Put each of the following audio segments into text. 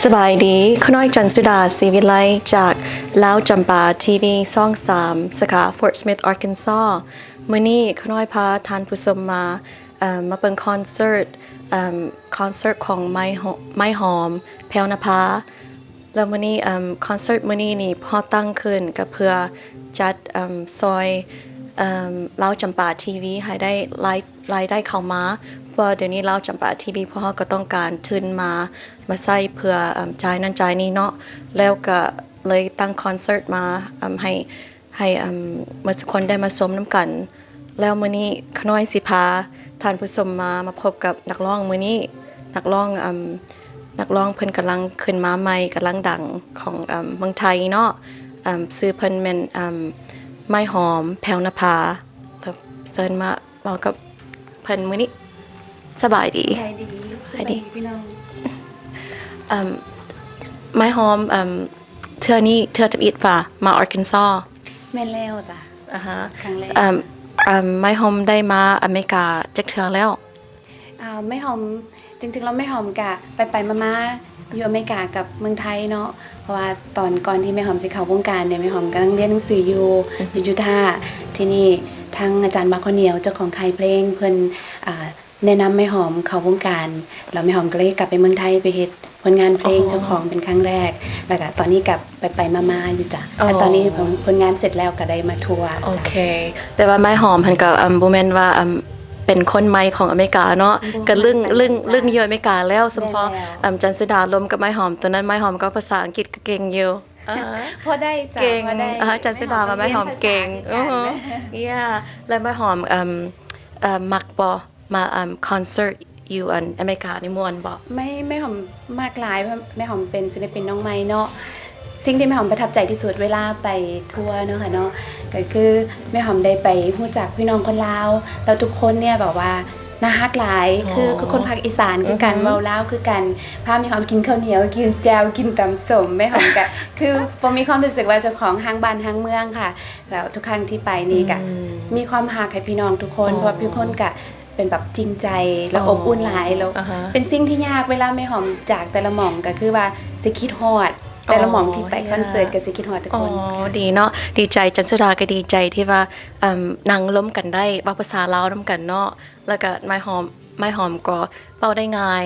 สบายดีขน้อยจันสุดาศรีวิไลจากลาวจำปาทีวีซ่อง3สาขา Fort Smith Arkansas มื้อนี้ขน้อยพาท่านผู้ชมมาเบิ่งคอนเสิร์ตของไม้หอมแพรวนภาแล้วมื้อนี้คอนเสิร์ตมื้อนี้นี่พอตั้งขึ้นก็เพื่อจัดซอยลาวจำปาทีวีให้ได้รายได้เข้ามาเพราะเดี๋ยวนี้ลาวจำปาทีวีเพราะเขาก็ต้องการทุนมาใส่เพื่อจ่ายนั่นจ่ายนี่เนาะแล้วก็เลยตั้งคอนเสิร์ตมาให้เมื่อสักคนได้มาชมน้ำกันแล้วมื้อนี้ขน้อยสิพาท่านผู้ชมมาพบกับนักร้องมื้อนี้นักร้องเพิ่นกำลังขึ้นมาใหม่กำลังดังของเมืองไทยเนาะชื่อเพิ่นแม่นไม้หอมแพรวนภาเชิญมาเว้ากับเพิ่นมื้อนี้สบายดีพี่น้องไม้หอมเทื่อจะอีดป่ะมา Arkansas แม่นแล้วจ้ะฮะครั้งแรกไม้หอมได้มาอเมริกาจักเทื่อแล้วไม่หอมจริงๆแล้วไม่หอมกะไปมาอยู่อเมริกากับเมืองไทยเนาะเพราะว่าตอนก่อนที่ไม่หอมสิเข้าวงการเนี่ยไม่หอมกำลังเรียนหนังสืออยู่ยูทาห์ที่นี่ทางอาจารย์บาคอนเหนียวเจ้าของค่ายเพลงเพิ่นแนะนำไม่หอมเข้าวงการแล้วไม่หอมก็เลยกลับไปเมืองไทยไปเฮ็ดผลงานเพลงเจ้าของเป็นครั้งแรกแล้วก็ตอนนี้กลับไปมาอยู่จ้ะแต่ตอนนี้ผลงานเสร็จแล้วก็ได้มาทัวร์โอเคแต่ว่าไม้หอมเพิ่นก็บ่แม่นว่าเป็นคนใหม่ของอเมริกาเนาะก็ลึ่งเยอะอเมริกาแล้วสมพอจันสุดาลมกับไม้หอมตอนนั้นไม้หอมก็ภาษาอังกฤษก็เก่งอยู่พอได้จ้ะพอได้จันสุดากับไม้หอมเก่งแล้วไม้หอมมักบ่มาคอนเสิร์ตอยู่อเมริกานี่ม่วนบ่ไม่หอมมากหลายเพราะแม่หอมเป็นศิลปินน้องใหม่เนาะสิ่งที่แม่หอมประทับใจที่สุดเวลาไปทัวร์เนาะค่ะเนาะก็คือแม่หอมได้ไปรู้จักพี่น้องคนลาวแล้วทุกคนเนี่ยแบบว่าน่าฮักหลายคือคนภาคอีสานคือกันเว้าลาวคือกันพาแม่หอมกินข้าวเหนียวกินแจ่วกินตำส้มแม่หอมก็คือบ่มีความรู้สึกว่าเจ้าของห้างบ้านห้างเมืองค่ะแล้วทุกครั้งที่ไปนี่ก็มีความฮักให้พี่น้องทุกคนเพราะว่าทุกคนก็เป็นแบบจริงใจแล้วอบอุ่นหลายแล้วเป็นสิ่งที่ยากเวลาแม่หอมจากแต่ละหม่องก็คือว่าสิคิดฮอดแต่ละหม่องที่ไปคอนเสิร์ตก็สิคิดฮอดทุกคนดีเนาะดีใจจันสุดาก็ดีใจที่ว่านั่งล้มกันได้ว่าภาษาลาวนำกันเนาะแล้วก็ไม้หอมก็เป้าได้ง่าย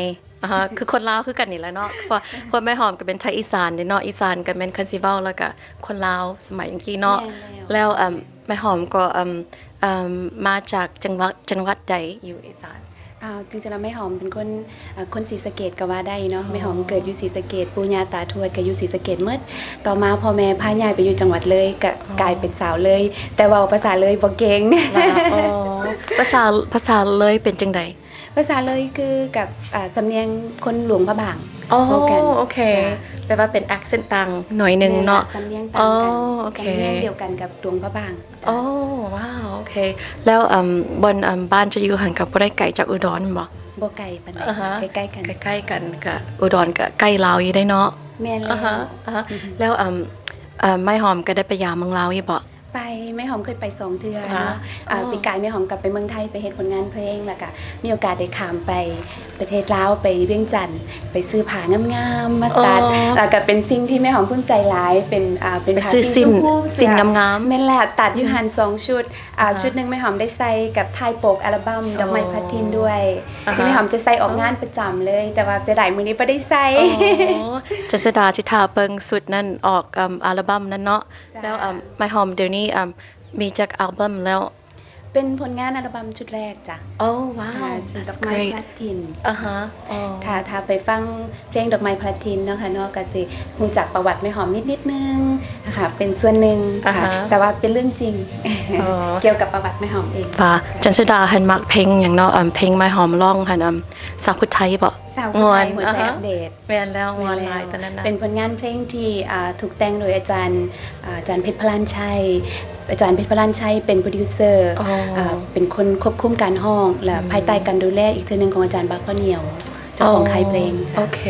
คือคนลาวคือกันนี่แหละเนาะเพราะไม้หอมก็เป็นไทยอีสานเนาะอีสานก็เป็นคันสิเว้าแล้วก็คนลาวสมัยที่เนาะแล้วไม้หอมก็มาจากจังหวัดใดอยู่อีสานจริงๆแล้วแม่หอมเป็นคนศรีสะเกษก็ว่าได้เนาะแม่หอมเกิดอยู่ศรีสะเกษปู่ย่าตาทวดก็อยู่ศรีสะเกษหมดต่อมาพ่อแม่พาย้ายไปอยู่จังหวัดเลยก็กลายเป็นสาวเลยแต่เว้าภาษาเลยบ่เก่งภาษาเลยเป็นจังได๋ภาษาเลยคือกับสำเนียงคนหลวงพระบางโอเคแปลว่าเป็น accent ต่างหน่อยนึงเนาะสำเนียงต่างกันสำเนียงเดียวกันกับหลวงพระบางว้าวโอเคแล้วบนบ้านจะอยู่ห่างกับบ่ได้ไกลจากอุดรบ่ไกลปานใดใกล้ๆกันใกล้ๆกันก็อุดรก็ใกล้ลาวอยู่ได้เนาะแม่นแล้วไม้หอมก็ได้ไปยามเมืองลาวอยู่บ่ไปแม่หอมเคยไป2เทื่อเนาะปีกายแม่หอมกลับไปเมืองไทยไปเฮ็ดผลงานเพลงแล้วก็มีโอกาสได้ข้ามไปประเทศลาวไปเวียงจันทน์ไปซื้อผ้างามๆมาตัดแล้วก็เป็นสิ่งที่แม่หอมภูมิใจหลายเป็นผ้าสิ่งงามๆแม่นแหละตัดอยู่หัน2ชุดชุดนึงแม่หอมได้ใส่กับท้ายปกอัลบั้มดอกไม้พลัดถิ่นด้วยที่แม่หอมจะใส่ออกงานประจำเลยแต่ว่าเสียดายมื้อนี้บ่ได้ใส่จะสดาสิทาเบิ่งสุดนั้นออกอัลบั้มนั้นเนาะแล้วไม้หอมเดี๋ยวนี้มีจากอัลบั้มแล้วเป็นผลงานอัลบั้มชุดแรกจ้ะว้าวชุดดอกไม้พลัดถิ่นถ้าไปฟังเพลงดอกไม้พลัดถิ่นเนาะค่ะเนาะก็สิรู้จักประวัติแม่หอมนิดนึงนะคะเป็นส่วนหนึ่งค่ะแต่ว่าเป็นเรื่องจริงเกี่ยวกับประวัติแม่หอมเองจันสุดาหันมักเพลงอย่างเนาะเพลงไม้หอมร้องหันสาวพุทธไทยบ่สาวพุทธไทยหัวใจอัปเดตแม่นแล้วม่วนหลายตอนนั้นเป็นผลงานเพลงที่ถูกแต่งโดยอาจารย์เพชรพลันชัยอาจารย์เพชรพลันชัยเป็นโปรดิวเซอร์เป็นคนควบคุมการห้องและภายใต้การดูแลอีกทีนึงของอาจารย์บักพ่อเหนียวเจ้าของค่ายเพลงจ้ะโอเค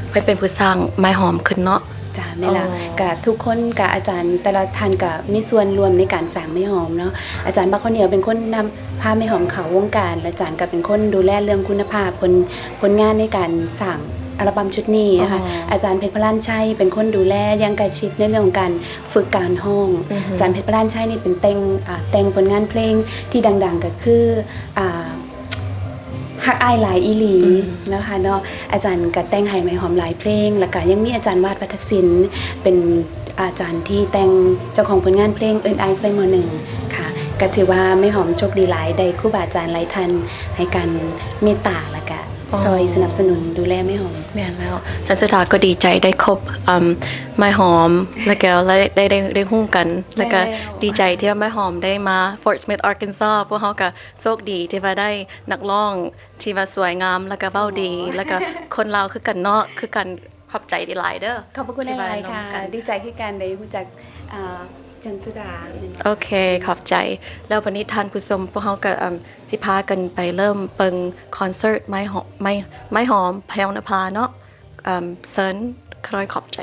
เพิ่นเป็นผู้สร้างไม้หอมขึ้นเนาะจ้ะแม่ล่ะก็ทุกคนก็อาจารย์แต่ละท่านก็มีส่วนรวมในการสร้างไม้หอมเนาะอาจารย์บักพ่อเหนียวเป็นคนนำพาไม้หอมเข้าวงการและอาจารย์ก็เป็นคนดูแลเรื่องคุณภาพผลงานในการสร้าง อัลบั้มชุดนี้นะคะอาจารย์เพชรพระล้านชัยเป็นคนดูแลอยังใกล้ชิดในเรื่องของการฝึกการห้องอาจารย์เพชรพระล้านชัยนี่เป็นแต่งผลงานเพลงที่ดังๆก็คือฮักอ้ายหลายอีหลีนะคะเนาะอาจารย์ก็แต่งให้ไม้หอมหลายเพลงแล้วก็ยังมีอาจารย์วาดวัฒศิลป์เป็นอาจารย์ที่แต่งเจ้าของผลงานเพลงเอิ้นอายไซมอหนึ่งค่ะก็ถือว่าไม้หอมโชคดีหลายได้ครูบาอาจารย์หลายท่านให้การเมตตาและก็ซอยสนับสนุนดูแลไม้หอม แม่นแล้วจันสุดาก็ดีใจได้คบไม้หอมแล้วก็ได้หุ้มกัน แล้วก็ดีใจที่ว่าไม้หอมได้มา Fort Smith Arkansas พวกเขาก็โชคดีที่ว่าได้นักร้องที่ว่าสวยงามแล้วก็เบ้าดี แล้วก็คนลาวคือกันเนาะคือกันขอบใจดีหลายเด้อ ขอบพระคุณหลายๆค่ะ ดีใจที่การได้รู้จักจันสุดา โอเคขอบใจแล้ววันนี้ท่านผู้ชมพวกเขาก็สิพากันไปเริ่มเปิงคอนเสิร์ตไม้หอมแพรวนภาเนาะเซิร์นคอยขอบใจ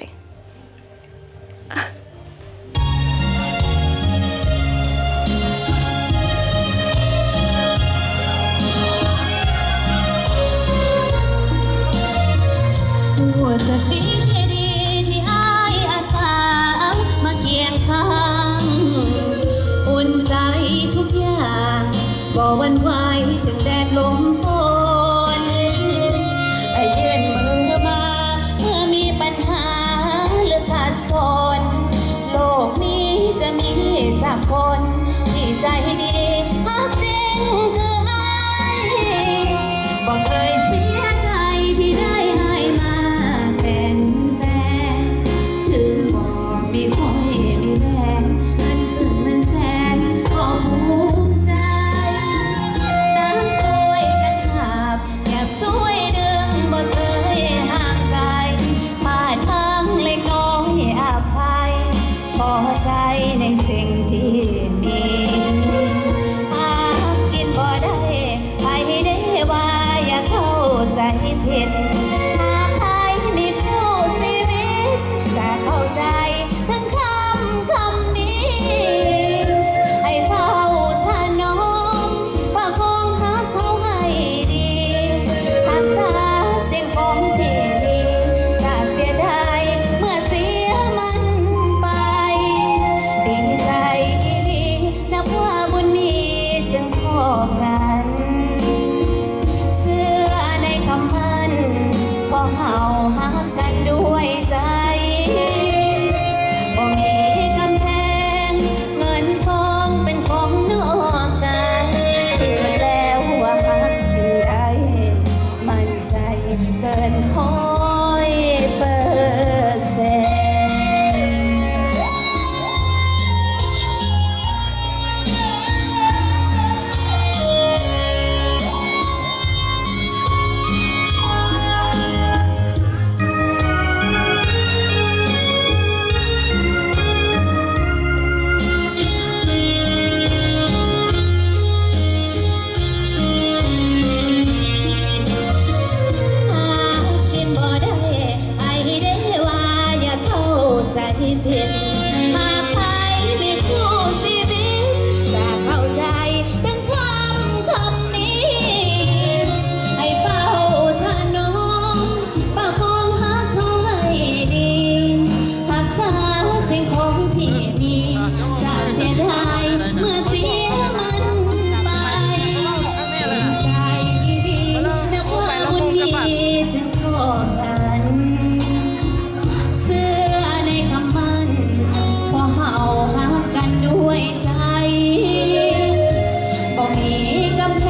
ผู้สติดีที่อายอาสามาเคียงข้างอุ่นใจทุกอย่างบ่หวั่นไหวถึงแดดลมฝนไอ้ยื่นมือมาเมื่อมีปัญหาหรือขาดสนโลกนี้จะมีจากคนที่ใจดีฮักจริงคืออายบ่เคยเสียใจที่ได้ให้มาเป็นแฟนถึงบ่มีสร้อยมีแหวนเงินถึงเงินแสนก็ภูมิใจน้ำสวยกันหาบอยากสวยดึงบ่เคยห่างไกลผ่านทางเล็กน้อยอภัยพอใจในสิ่งที่มีหากกินบ่ได้ใครได้ว่าอย่าเข้าใจผิดหากใครมีคู่ชีวิตจะเข้าใจถึงคำนี้ให้เฝ้าถนอมประคองหักเขาให้ดีรักษาเสียงของที่มีจะเสียดายเมื่อเสียมันไปดีใจอีหลีนับว่าบุญมีจึงพอกันเสื้อในคำมันพอเฮาหักกันด้วยใจบ่มีกำแพงเงินทองเป็นของนอกกายที่สุดแล้วว่าหักอยู่ได้มั่นใจเกิน100%กินบ่ได้ไอ้ได้ว่าอย่าเข้าใจผิดหากใครมีคู่ชีวิตจะเข้าใจถึงคำนี้ให้เฝ้าถนอมประคองหักเขาให้ดีรักษาสิ่งของที่มีจะเสียดายเมื่อเสียมันไปใจดีนับว่าบุญมีจึงพอกันเสื้อในคำมันพอเฮาหักกันด้วยใจบ่มีกำแพ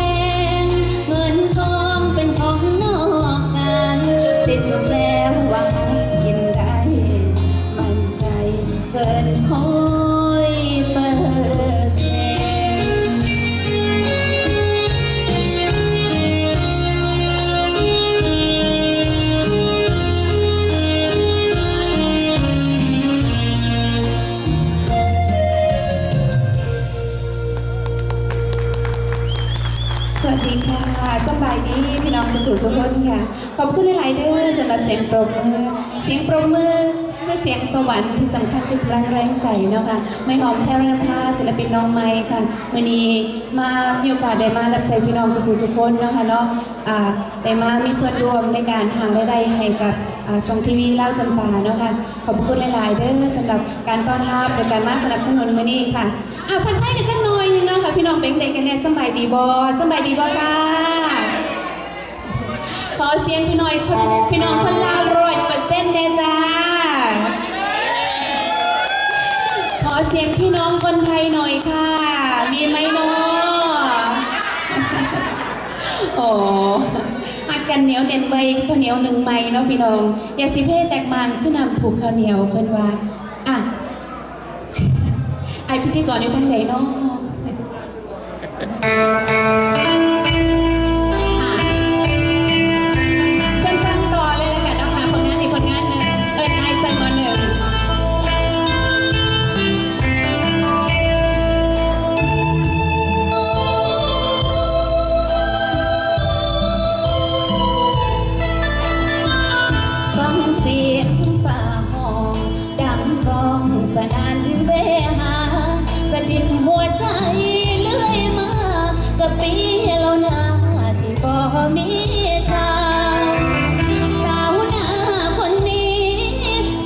งเงินทองเป็นของนอกกันที่สุดแล้วว่ากินได้มั่นใจเกินสวัสดีค่ะสบายดีพี่น้องสุขุสุขนค่ะขอบคุณหลายๆเด้อสำหรับเสียงปรบมือ คือเสียงสวรรค์ที่สำคัญคือพลังแรงใจเนาะค่ะไม่หอมแพรนภาศิลปินน้องไม้ค่ะวันนี้มามีโอกาสได้มารับใช้พี่น้องสุขุสุขคนเนาะค่ะเนาะได้มามีส่วนร่วมในการหารายได้ให้กับช่องทีวีเล่าจำปาเนาะค่ะขอบคุณหลายๆเด้อสำหรับการต้อนรับและการมาสนับสนุนมื้อนี้ค่ะทักทายกันจักหน่อยนึงเนาะค่ะพี่น้องเป็นเด็กกันแน่สบายดีบ่สบายดีบ่ค่ะขอเสียงพี่น้องคนลาว100%แน่จ้าขอเสียงพี่น้องคนไทยหน่อยค่ะมีไหมเนาะโอ้หักกันเหนียวเด่นไว้ข้าวเหนียวหนึ่งไม้เนาะพี่น้องอย่าสิเพ่แตกมันคือนำถูกข้าวเหนียวเพิ่นว่าไอพิธีกรอยู่ทางไหนเนาะฉันฟังต่อเลยละกันนะคะผลงานหนึ่งไอใส่มาหนึ่งฟังเสียงฝ่าห้องดังก้องสนั่นเวหาสะดิดหัวใจเลื่อยมากับปีแล้วนาที่บ่มีทางสาวนาคนนี้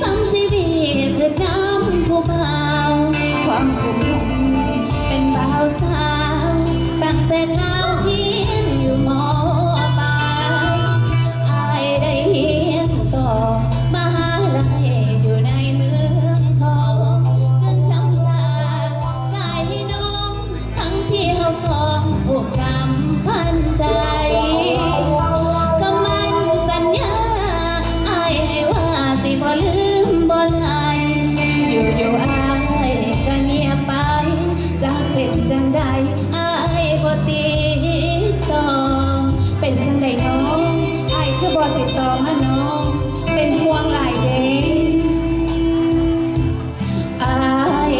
ซ้ำชีวิตคือน้ำผู้เบาความภูมิใจเป็นบ่าวสาวตั้งแต่เท้าเพียนอยู่มอปลายอายได้เรียนต่อมหาลัยอยู่ในเมืองทองจนจำจากกายน้องทั้งที่เฮาสองผูกสัมพันธ์ใจคำมั่นสัญญาอายให้ว่าสิบ่ลืมบ่ลายอยู่อายก็เงียบไปจะเป็นจังใดอายบ่ติดต่อเป็นจังใดน้องอายคือบ่ติดต่อมาน้องเป็นห่วงหลายเด้อาย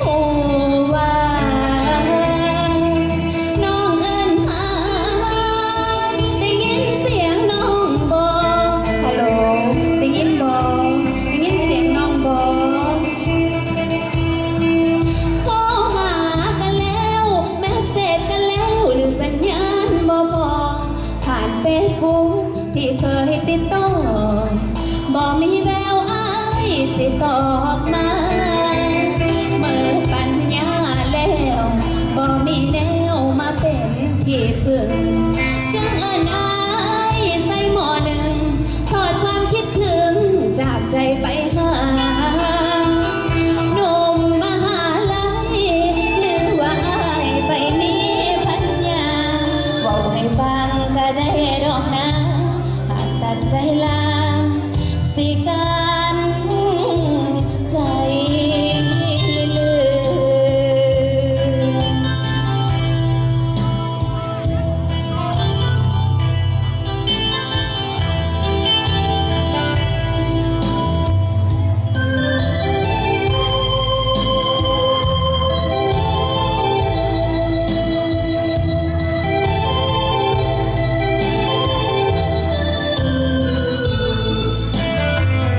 โอ้ว่าน้องเอิ้นหาได้ยินเสียงน้องบ่ฮัลโหลได้ยินบ่ได้ยินเสียงน้องบ่โทรหากันแล้วแมสเสจกันแล้วหรือสัญญาณบ่พอผ่านเฟซบุ๊กที่เคยติดต่อบ่มีแววอายสิตอบมาเมื่อปัญญาแล้วบ่มีแนวมาเป็นที่พึ่งจึงเอิ้นอายใส่หม้อหนึ่งทอดความคิดถึงจากใจไปหาหนุ่มมหาลัยหรือว่าอายไปนี้พัญญาบอกให้ฟังก็ได้ดอกนะหากตัดใจลาสิการใจลืม ข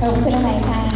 ขอบคุณอะไรคะ